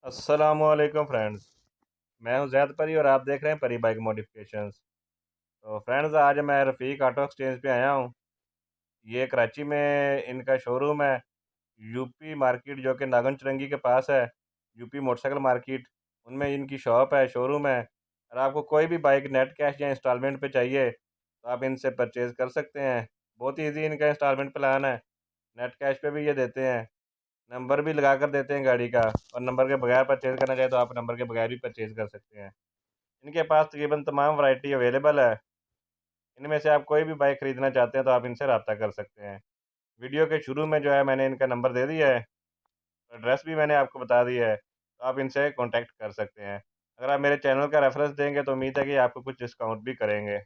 अस्सलामुअलैकुम फ्रेंड्स। मैं हूं जैद परी और आप देख रहे हैं परी बाइक मॉडिफिकेशंस। तो फ्रेंड्स, आज मैं रफ़ीक ऑटो एक्सचेंज पे आया हूं। ये कराची में इनका शोरूम है। यूपी मार्केट जो कि नागन चुरंगी के पास है। यूपी मोटरसाइकिल मार्केट, उनमें इनकी शॉप है, शोरूम है। और आपको कोई भी बाइक नेट कैश या इंस्टॉलमेंट पे चाहिए तो आप इनसे परचेज़ कर सकते हैं। बहुत ईजी इनका इंस्टॉलमेंट प्लान है। नेट कैश पे भी ये देते हैं। नंबर भी लगा कर देते हैं गाड़ी का। और नंबर के बगैर परचेज़ करना चाहे तो आप नंबर के बगैर भी परचेज़ कर सकते हैं। इनके पास तकरीबन तमाम वैरायटी अवेलेबल है। इनमें से आप कोई भी बाइक ख़रीदना चाहते हैं तो आप इनसे रब्ता कर सकते हैं। वीडियो के शुरू में जो है मैंने इनका नंबर दे दिया है, एड्रेस भी मैंने आपको बता दिया है, तो आप इनसे कॉन्टैक्ट कर सकते हैं। अगर आप मेरे चैनल का रेफ़रेंस देंगे तो उम्मीद है कि आपको कुछ डिस्काउंट भी करेंगे।